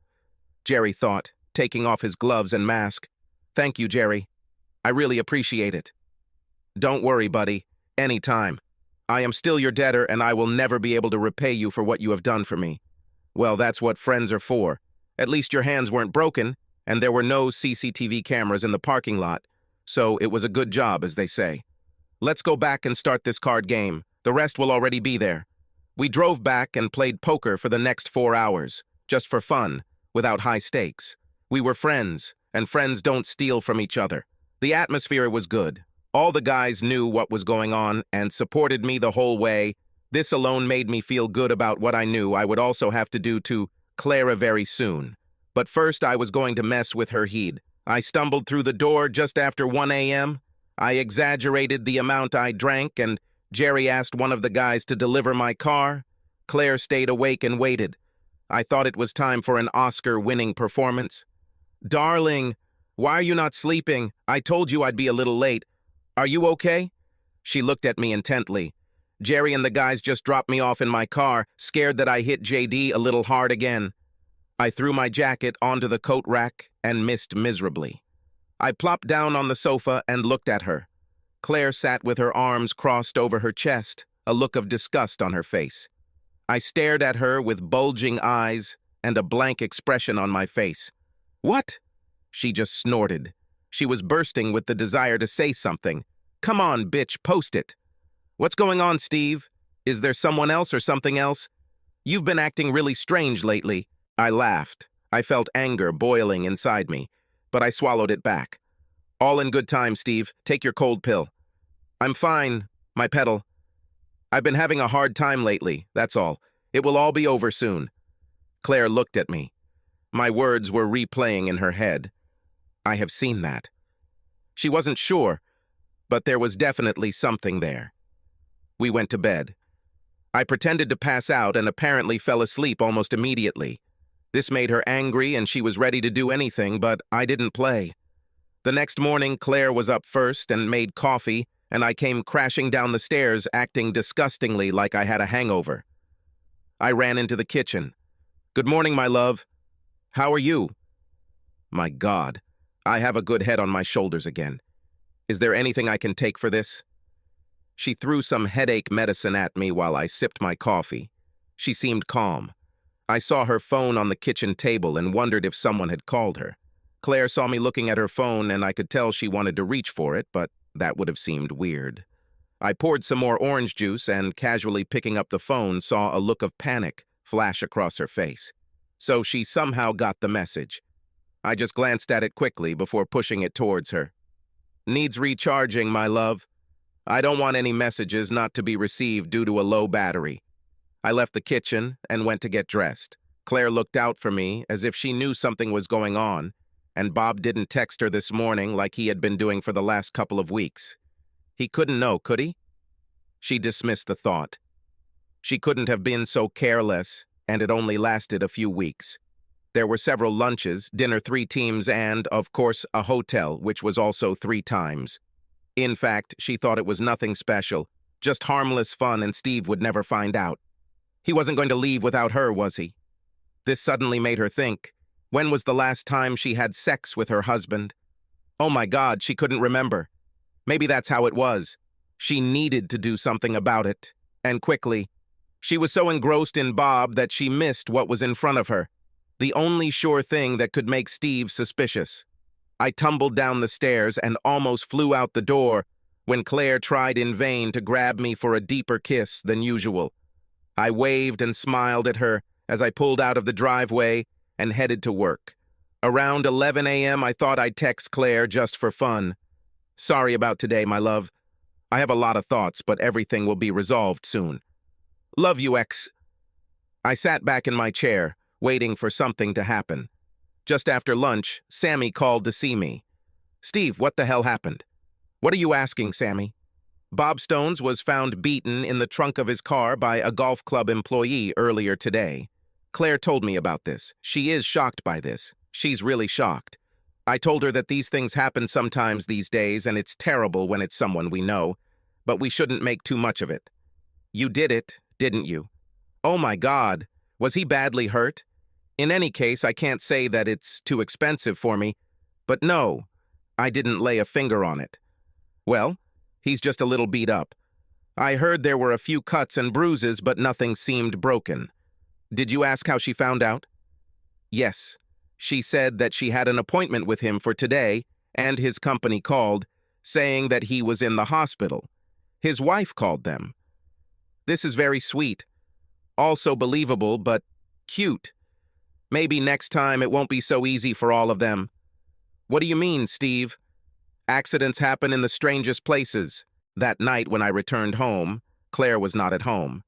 Jerry thought, taking off his gloves and mask. Thank you, Jerry. I really appreciate it. Don't worry, buddy. Anytime. I am still your debtor, and I will never be able to repay you for what you have done for me. Well, that's what friends are for. At least your hands weren't broken, and there were no CCTV cameras in the parking lot, so it was a good job, as they say. Let's go back and start this card game. The rest will already be there. We drove back and played poker for the next 4 hours, just for fun, without high stakes. We were friends, and friends don't steal from each other. The atmosphere was good. All the guys knew what was going on and supported me the whole way. This alone made me feel good about what I knew I would also have to do to Clara very soon. But first I was going to mess with her head. I stumbled through the door just after 1 a.m. I exaggerated the amount I drank, and Jerry asked one of the guys to deliver my car. Claire stayed awake and waited. I thought it was time for an Oscar-winning performance. Darling, why are you not sleeping? I told you I'd be a little late. Are you okay? She looked at me intently. Jerry and the guys just dropped me off in my car, scared that I hit JD a little hard again. I threw my jacket onto the coat rack and missed miserably. I plopped down on the sofa and looked at her. Claire sat with her arms crossed over her chest, a look of disgust on her face. I stared at her with bulging eyes and a blank expression on my face. What? She just snorted. She was bursting with the desire to say something. Come on, bitch, post it. What's going on, Steve? Is there someone else or something else? You've been acting really strange lately. I laughed. I felt anger boiling inside me, but I swallowed it back. All in good time, Steve. Take your cold pill. I'm fine, my pedal. I've been having a hard time lately, that's all. It will all be over soon. Claire looked at me. My words were replaying in her head. I have seen that. She wasn't sure, but there was definitely something there. We went to bed. I pretended to pass out and apparently fell asleep almost immediately. This made her angry and she was ready to do anything, but I didn't play. The next morning, Claire was up first and made coffee, and I came crashing down the stairs, acting disgustingly like I had a hangover. I ran into the kitchen. Good morning, my love. How are you? My God, I have a good head on my shoulders again. Is there anything I can take for this? She threw some headache medicine at me while I sipped my coffee. She seemed calm. I saw her phone on the kitchen table and wondered if someone had called her. Claire saw me looking at her phone and I could tell she wanted to reach for it, but that would have seemed weird. I poured some more orange juice and, casually picking up the phone, saw a look of panic flash across her face. So she somehow got the message. I just glanced at it quickly before pushing it towards her. Needs recharging, my love. I don't want any messages not to be received due to a low battery. I left the kitchen and went to get dressed. Claire looked out for me as if she knew something was going on, and Bob didn't text her this morning like he had been doing for the last couple of weeks. He couldn't know, could he? She dismissed the thought. She couldn't have been so careless, and it only lasted a few weeks. There were several lunches, dinner 3 teams, and, of course, a hotel, which was also 3 times. In fact, she thought it was nothing special, just harmless fun, and Steve would never find out. He wasn't going to leave without her, was he? This suddenly made her think, when was the last time she had sex with her husband? Oh my God, she couldn't remember. Maybe that's how it was. She needed to do something about it, and quickly. She was so engrossed in Bob that she missed what was in front of her, the only sure thing that could make Steve suspicious. I tumbled down the stairs and almost flew out the door when Claire tried in vain to grab me for a deeper kiss than usual. I waved and smiled at her as I pulled out of the driveway and headed to work. Around 11 a.m., I thought I'd text Claire just for fun. Sorry about today, my love. I have a lot of thoughts, but everything will be resolved soon. Love you, X. I sat back in my chair, waiting for something to happen. Just after lunch, Sammy called to see me. Steve, what the hell happened? What are you asking, Sammy? Bob Stones was found beaten in the trunk of his car by a golf club employee earlier today. Claire told me about this. She is shocked by this. She's really shocked. I told her that these things happen sometimes these days, and it's terrible when it's someone we know, but we shouldn't make too much of it. You did it, didn't you? Oh my God, was he badly hurt? In any case, I can't say that it's too expensive for me, but no, I didn't lay a finger on it. Well, he's just a little beat up. I heard there were a few cuts and bruises, but nothing seemed broken. Did you ask how she found out? Yes. She said that she had an appointment with him for today, and his company called, saying that he was in the hospital. His wife called them. This is very sweet. Also believable, but cute. Maybe next time it won't be so easy for all of them. What do you mean, Steve? Accidents happen in the strangest places. That night when I returned home, Claire was not at home.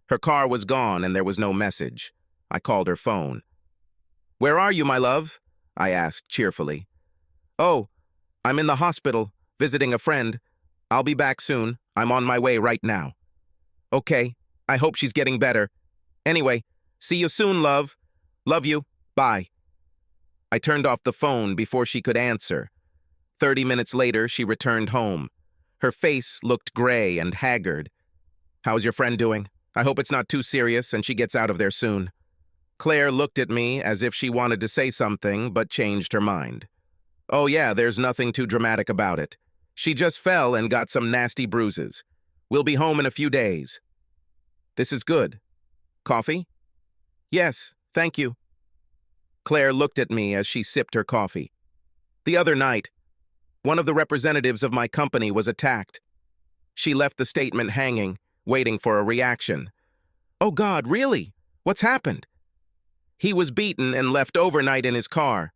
Her car was gone and there was no message. I called her phone. Where are you, my love? I asked cheerfully. Oh, I'm in the hospital, visiting a friend. I'll be back soon. I'm on my way right now. Okay, I hope she's getting better. Anyway, see you soon, love. Love you. Bye. I turned off the phone before she could answer. 30 minutes later, she returned home. Her face looked gray and haggard. How's your friend doing? I hope it's not too serious and she gets out of there soon. Claire looked at me as if she wanted to say something, but changed her mind. Oh yeah, there's nothing too dramatic about it. She just fell and got some nasty bruises. We'll be home in a few days. This is good. Coffee? Yes, thank you. Claire looked at me as she sipped her coffee. The other night, one of the representatives of my company was attacked. She left the statement hanging, waiting for a reaction. Oh God, really? What's happened? He was beaten and left overnight in his car.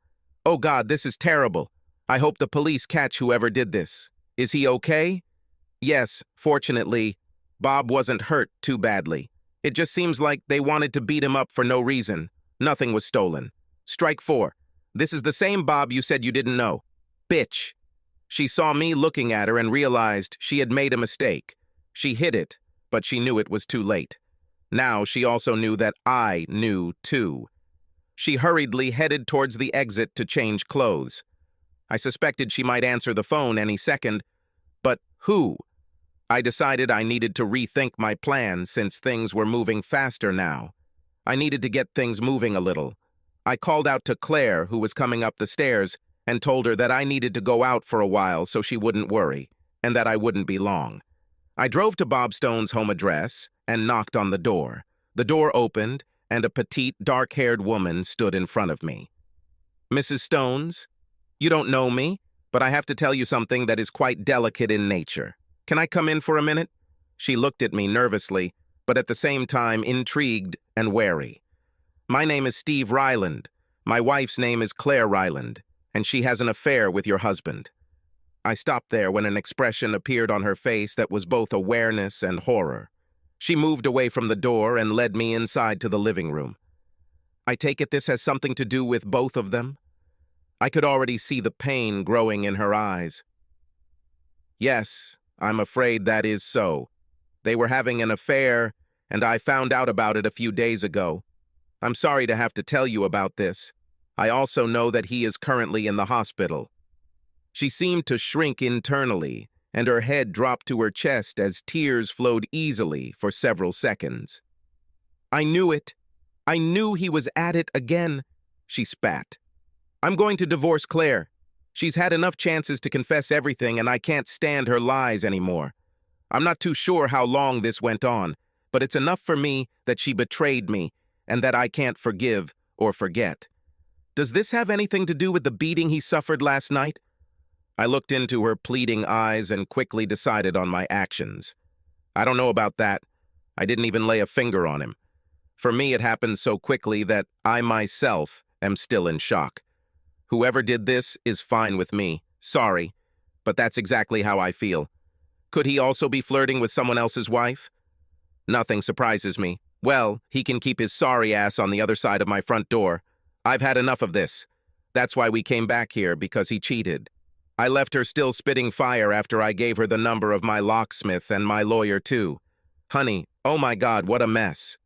Oh God, this is terrible. I hope the police catch whoever did this. Is he okay? Yes, fortunately, Bob wasn't hurt too badly. It just seems like they wanted to beat him up for no reason. Nothing was stolen. Strike 4. This is the same Bob you said you didn't know. Bitch. She saw me looking at her and realized she had made a mistake. She hid it, but she knew it was too late. Now she also knew that I knew too. She hurriedly headed towards the exit to change clothes. I suspected she might answer the phone any second, but who? I decided I needed to rethink my plan since things were moving faster now. I needed to get things moving a little. I called out to Claire, who was coming up the stairs, and told her that I needed to go out for a while so she wouldn't worry, and that I wouldn't be long. I drove to Bob Stone's home address and knocked on the door. The door opened, and a petite, dark-haired woman stood in front of me. Mrs. Stones, you don't know me, but I have to tell you something that is quite delicate in nature. Can I come in for a minute? She looked at me nervously, but at the same time intrigued and wary. My name is Steve Ryland. My wife's name is Claire Ryland, and she has an affair with your husband. I stopped there when an expression appeared on her face that was both awareness and horror. She moved away from the door and led me inside to the living room. I take it this has something to do with both of them? I could already see the pain growing in her eyes. Yes, I'm afraid that is so. They were having an affair, and I found out about it a few days ago. I'm sorry to have to tell you about this. I also know that he is currently in the hospital. She seemed to shrink internally, and her head dropped to her chest as tears flowed easily for several seconds. I knew it. I knew he was at it again, she spat. I'm going to divorce Claire. She's had enough chances to confess everything, and I can't stand her lies anymore. I'm not too sure how long this went on, but it's enough for me that she betrayed me and that I can't forgive or forget. Does this have anything to do with the beating he suffered last night? I looked into her pleading eyes and quickly decided on my actions. I don't know about that. I didn't even lay a finger on him. For me, it happened so quickly that I myself am still in shock. Whoever did this is fine with me. Sorry, but that's exactly how I feel. Could he also be flirting with someone else's wife? Nothing surprises me. Well, he can keep his sorry ass on the other side of my front door. I've had enough of this. That's why we came back here, because he cheated. I left her still spitting fire after I gave her the number of my locksmith and my lawyer, too. Honey, oh my God, what a mess.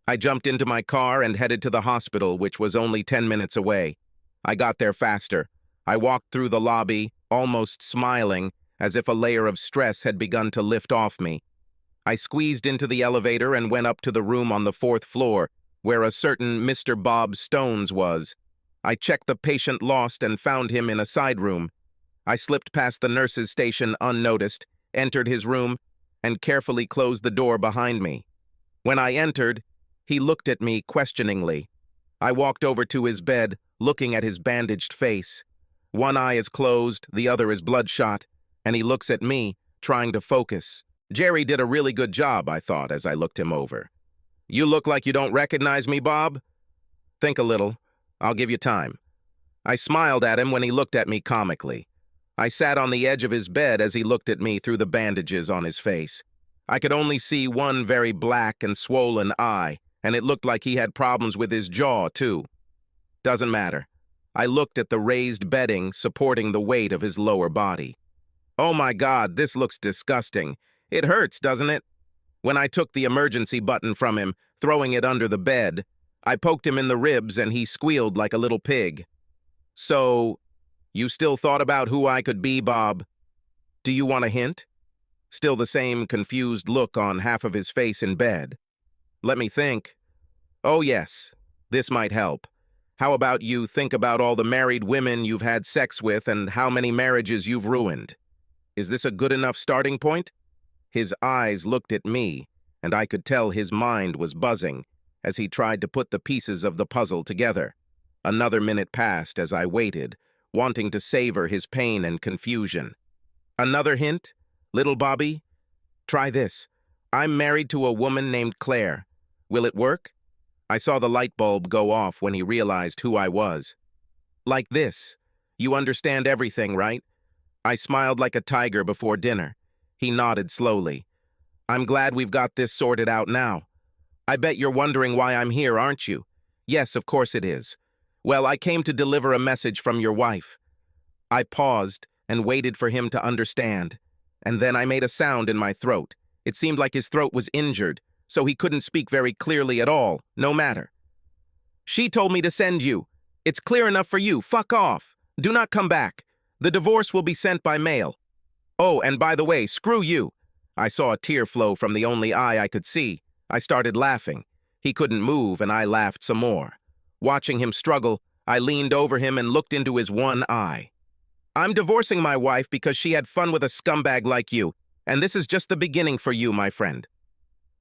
I jumped into my car and headed to the hospital, which was only 10 minutes away. I got there faster. I walked through the lobby, almost smiling, as if a layer of stress had begun to lift off me. I squeezed into the elevator and went up to the room on the 4th floor, where a certain Mr. Bob Stones was. I checked the patient lost and found him in a side room. I slipped past the nurse's station unnoticed, entered his room, and carefully closed the door behind me. When I entered, he looked at me questioningly. I walked over to his bed, looking at his bandaged face. One eye is closed, the other is bloodshot, and he looks at me, trying to focus. Jerry did a really good job, I thought, as I looked him over. You look like you don't recognize me, Bob? Think a little. I'll give you time. I smiled at him when he looked at me comically. I sat on the edge of his bed as he looked at me through the bandages on his face. I could only see one very black and swollen eye, and it looked like he had problems with his jaw, too. Doesn't matter. I looked at the raised bedding supporting the weight of his lower body. Oh my God, this looks disgusting. It hurts, doesn't it? When I took the emergency button from him, throwing it under the bed, I poked him in the ribs and he squealed like a little pig. So, you still thought about who I could be, Bob? Do you want a hint? Still the same confused look on half of his face in bed. Let me think. Oh yes, this might help. How about you think about all the married women you've had sex with and how many marriages you've ruined? Is this a good enough starting point? His eyes looked at me, and I could tell his mind was buzzing as he tried to put the pieces of the puzzle together. Another minute passed as I waited, wanting to savor his pain and confusion. Another hint? Little Bobby? Try this. I'm married to a woman named Claire. Will it work? I saw the light bulb go off when he realized who I was. Like this. You understand everything, right? I smiled like a tiger before dinner. He nodded slowly. I'm glad we've got this sorted out now. I bet you're wondering why I'm here, aren't you? Yes, of course it is. Well, I came to deliver a message from your wife. I paused and waited for him to understand, and then I made a sound in my throat. It seemed like his throat was injured, so he couldn't speak very clearly at all, no matter. She told me to send you. It's clear enough for you. Fuck off. Do not come back. The divorce will be sent by mail. Oh, and by the way, screw you. I saw a tear flow from the only eye I could see. I started laughing. He couldn't move, and I laughed some more. Watching him struggle, I leaned over him and looked into his one eye. I'm divorcing my wife because she had fun with a scumbag like you, and this is just the beginning for you, my friend.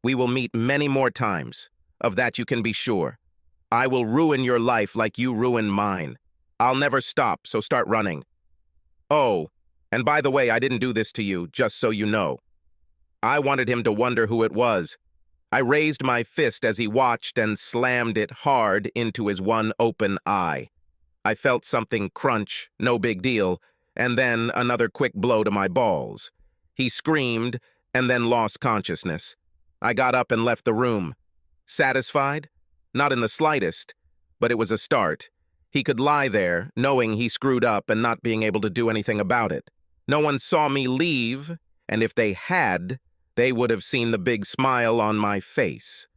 We will meet many more times. Of that you can be sure. I will ruin your life like you ruined mine. I'll never stop, so start running. Oh, and by the way, I didn't do this to you, just so you know. I wanted him to wonder who it was. I raised my fist as he watched and slammed it hard into his one open eye. I felt something crunch, no big deal, and then another quick blow to my balls. He screamed and then lost consciousness. I got up and left the room. Satisfied? Not in the slightest, but it was a start. He could lie there, knowing he screwed up and not being able to do anything about it. No one saw me leave, and if they had, they would have seen the big smile on my face.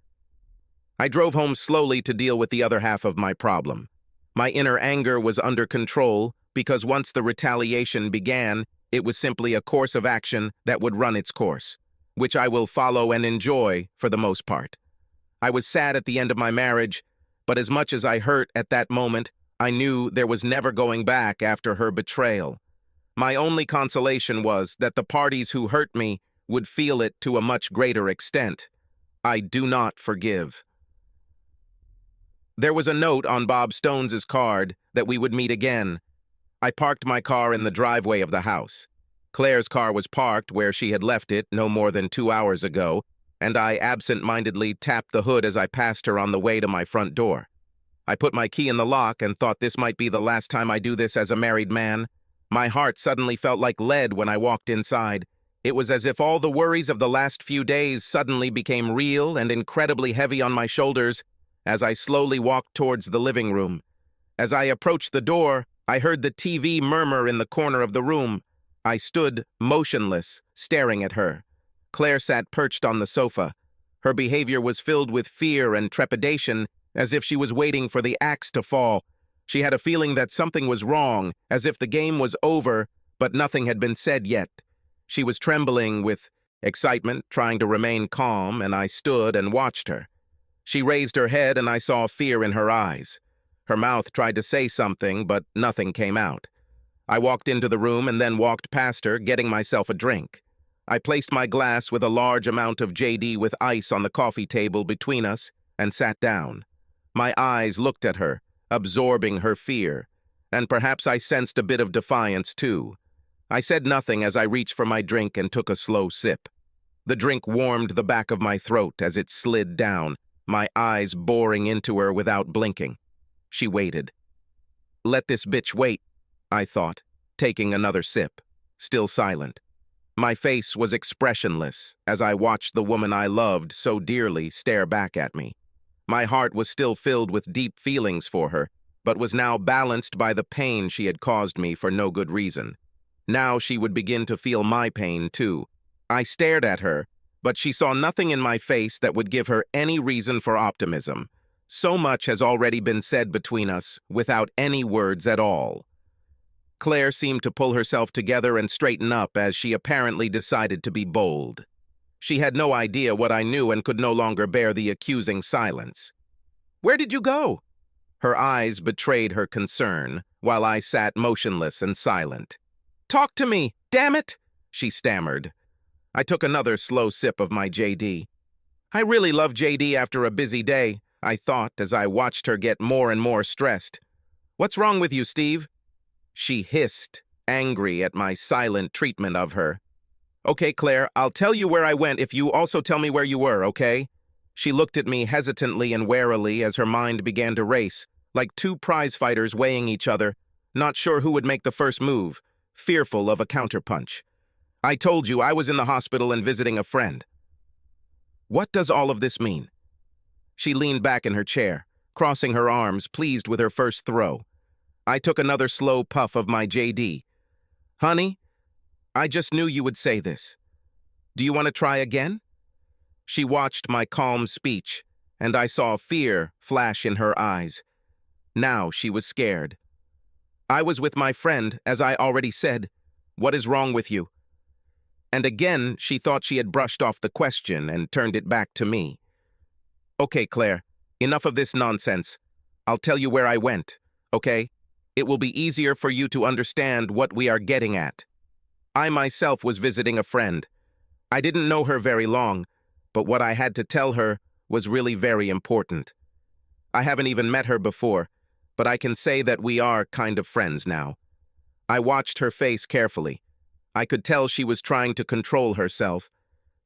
I drove home slowly to deal with the other half of my problem. My inner anger was under control because once the retaliation began, it was simply a course of action that would run its course, which I will follow and enjoy for the most part. I was sad at the end of my marriage, but as much as I hurt at that moment, I knew there was never going back after her betrayal. My only consolation was that the parties who hurt me would feel it to a much greater extent. I do not forgive. There was a note on Bob Stone's card that we would meet again. I parked my car in the driveway of the house. Claire's car was parked where she had left it no more than 2 hours ago, and I absent-mindedly tapped the hood as I passed her on the way to my front door. I put my key in the lock and thought this might be the last time I do this as a married man. My heart suddenly felt like lead when I walked inside. It was as if all the worries of the last few days suddenly became real and incredibly heavy on my shoulders as I slowly walked towards the living room. As I approached the door, I heard the TV murmur in the corner of the room. I stood motionless, staring at her. Claire sat perched on the sofa. Her behavior was filled with fear and trepidation, as if she was waiting for the axe to fall. She had a feeling that something was wrong, as if the game was over, but nothing had been said yet. She was trembling with excitement, trying to remain calm, and I stood and watched her. She raised her head, and I saw fear in her eyes. Her mouth tried to say something, but nothing came out. I walked into the room and then walked past her, getting myself a drink. I placed my glass with a large amount of JD with ice on the coffee table between us and sat down. My eyes looked at her, absorbing her fear, and perhaps I sensed a bit of defiance too. I said nothing as I reached for my drink and took a slow sip. The drink warmed the back of my throat as it slid down, my eyes boring into her without blinking. She waited. Let this bitch wait, I thought, taking another sip, still silent. My face was expressionless as I watched the woman I loved so dearly stare back at me. My heart was still filled with deep feelings for her, but was now balanced by the pain she had caused me for no good reason. Now she would begin to feel my pain too. I stared at her, but she saw nothing in my face that would give her any reason for optimism. So much has already been said between us without any words at all. Claire seemed to pull herself together and straighten up as she apparently decided to be bold. She had no idea what I knew and could no longer bear the accusing silence. Where did you go? Her eyes betrayed her concern, while I sat motionless and silent. Talk to me, damn it, she stammered. I took another slow sip of my JD. I really love JD after a busy day, I thought as I watched her get more and more stressed. What's wrong with you, Steve? She hissed, angry at my silent treatment of her. Okay, Claire, I'll tell you where I went if you also tell me where you were, okay? She looked at me hesitantly and warily as her mind began to race, like two prize fighters weighing each other, not sure who would make the first move, fearful of a counterpunch. I told you I was in the hospital and visiting a friend. What does all of this mean? She leaned back in her chair, crossing her arms, pleased with her first throw. I took another slow puff of my JD. Honey, I just knew you would say this. Do you want to try again? She watched my calm speech, and I saw fear flash in her eyes. Now she was scared. I was with my friend, as I already said. What is wrong with you? And again, she thought she had brushed off the question and turned it back to me. Okay, Claire, enough of this nonsense. I'll tell you where I went, okay? It will be easier for you to understand what we are getting at. I myself was visiting a friend. I didn't know her very long, but what I had to tell her was really very important. I haven't even met her before, but I can say that we are kind of friends now. I watched her face carefully. I could tell she was trying to control herself,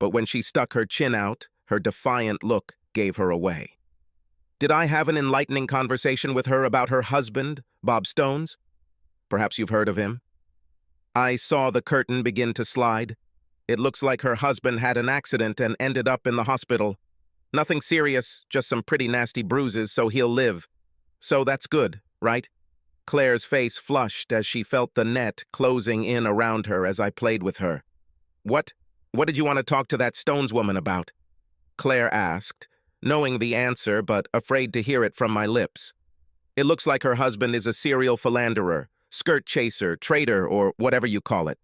but when she stuck her chin out, her defiant look gave her away. Did I have an enlightening conversation with her about her husband, Bob Stones? Perhaps you've heard of him. I saw the curtain begin to slide. It looks like her husband had an accident and ended up in the hospital. Nothing serious, just some pretty nasty bruises, so he'll live. So that's good, right? Claire's face flushed as she felt the net closing in around her as I played with her. What did you want to talk to that Stones woman about? Claire asked, knowing the answer but afraid to hear it from my lips. It looks like her husband is a serial philanderer, skirt chaser, traitor, or whatever you call it.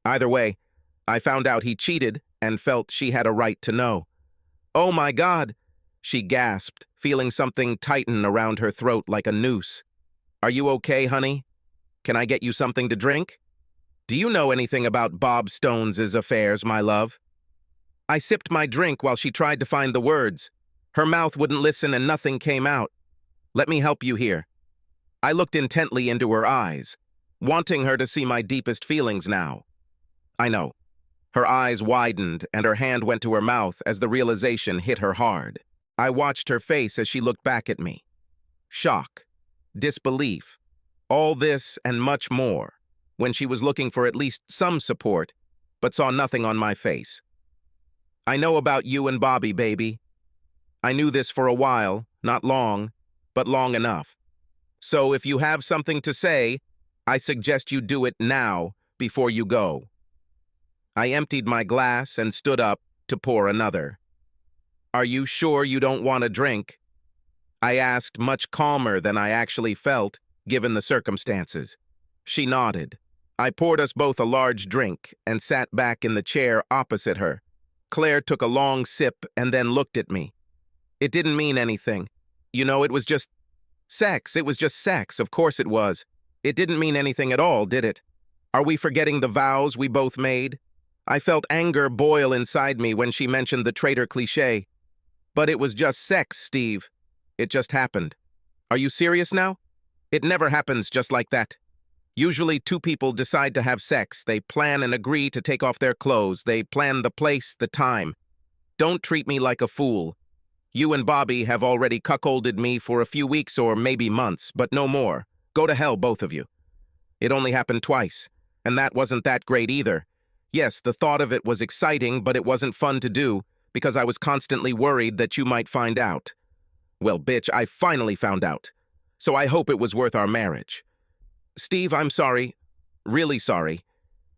Either way, I found out he cheated and felt she had a right to know. Oh my God, she gasped, feeling something tighten around her throat like a noose. Are you okay, honey? Can I get you something to drink? Do you know anything about Bob Stones' affairs, my love? I sipped my drink while she tried to find the words. Her mouth wouldn't listen and nothing came out. Let me help you here. I looked intently into her eyes, wanting her to see my deepest feelings now. I know. Her eyes widened and her hand went to her mouth as the realization hit her hard. I watched her face as she looked back at me. Shock, disbelief, all this and much more, when she was looking for at least some support, but saw nothing on my face. I know about you and Bobby, baby. I knew this for a while, not long, but long enough. So if you have something to say, I suggest you do it now before you go. I emptied my glass and stood up to pour another. Are you sure you don't want a drink? I asked, much calmer than I actually felt, given the circumstances. She nodded. I poured us both a large drink and sat back in the chair opposite her. Claire took a long sip and then looked at me. It didn't mean anything. You know, it was just sex. It was just sex. Of course it was. It didn't mean anything at all, did it? Are we forgetting the vows we both made? I felt anger boil inside me when she mentioned the traitor cliché. But it was just sex, Steve. It just happened. Are you serious now? It never happens just like that. Usually two people decide to have sex. They plan and agree to take off their clothes. They plan the place, the time. Don't treat me like a fool. You and Bobby have already cuckolded me for a few weeks or maybe months, but no more. Go to hell, both of you. It only happened twice, and that wasn't that great either. Yes, the thought of it was exciting, but it wasn't fun to do because I was constantly worried that you might find out. Well, bitch, I finally found out. So I hope it was worth our marriage. Steve, I'm sorry. Really sorry.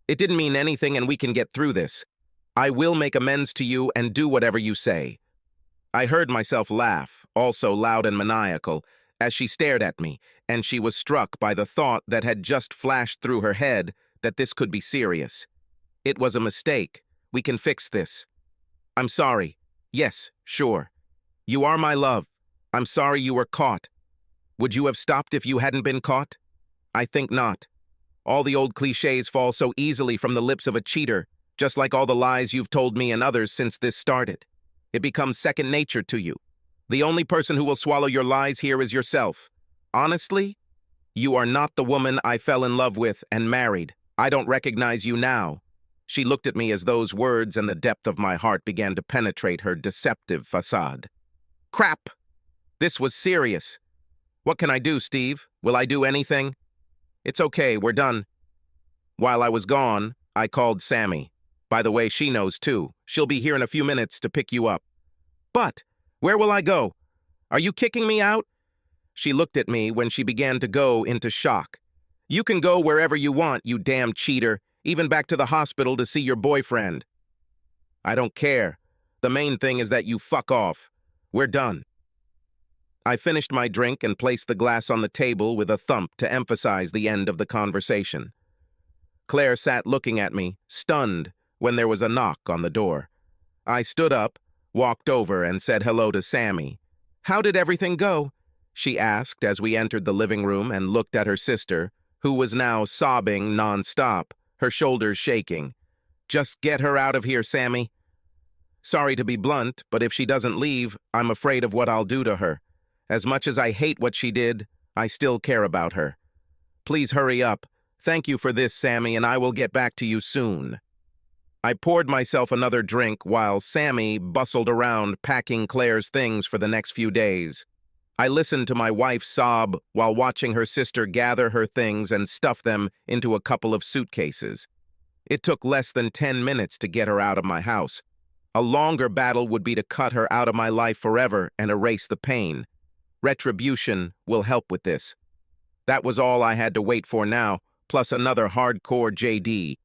It didn't mean anything and we can get through this. I will make amends to you and do whatever you say. I heard myself laugh, also loud and maniacal, as she stared at me, and she was struck by the thought that had just flashed through her head that this could be serious. It was a mistake. We can fix this. I'm sorry. Yes, sure. You are my love. I'm sorry you were caught. Would you have stopped if you hadn't been caught? I think not. All the old cliches fall so easily from the lips of a cheater, just like all the lies you've told me and others since this started. It becomes second nature to you. The only person who will swallow your lies here is yourself. Honestly, you are not the woman I fell in love with and married. I don't recognize you now. She looked at me as those words and the depth of my heart began to penetrate her deceptive facade. Crap! This was serious. What can I do, Steve? Will I do anything? It's okay, we're done. While I was gone, I called Sammy. By the way, she knows too. She'll be here in a few minutes to pick you up. But where will I go? Are you kicking me out? She looked at me when she began to go into shock. You can go wherever you want, you damn cheater, even back to the hospital to see your boyfriend. I don't care. The main thing is that you fuck off. We're done. I finished my drink and placed the glass on the table with a thump to emphasize the end of the conversation. Claire sat looking at me, stunned, when there was a knock on the door. I stood up, walked over, and said hello to Sammy. How did everything go? She asked as we entered the living room and looked at her sister, who was now sobbing nonstop, her shoulders shaking. Just get her out of here, Sammy. Sorry to be blunt, but if she doesn't leave, I'm afraid of what I'll do to her. As much as I hate what she did, I still care about her. Please hurry up. Thank you for this, Sammy, and I will get back to you soon. I poured myself another drink while Sammy bustled around packing Claire's things for the next few days. I listened to my wife sob while watching her sister gather her things and stuff them into a couple of suitcases. It took less than 10 minutes to get her out of my house. A longer battle would be to cut her out of my life forever and erase the pain. Retribution will help with this. That was all I had to wait for now, plus another hardcore JD.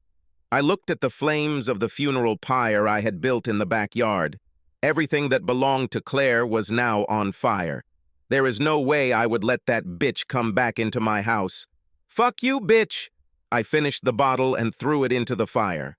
I looked at the flames of the funeral pyre I had built in the backyard. Everything that belonged to Claire was now on fire. There is no way I would let that bitch come back into my house. Fuck you, bitch! I finished the bottle and threw it into the fire.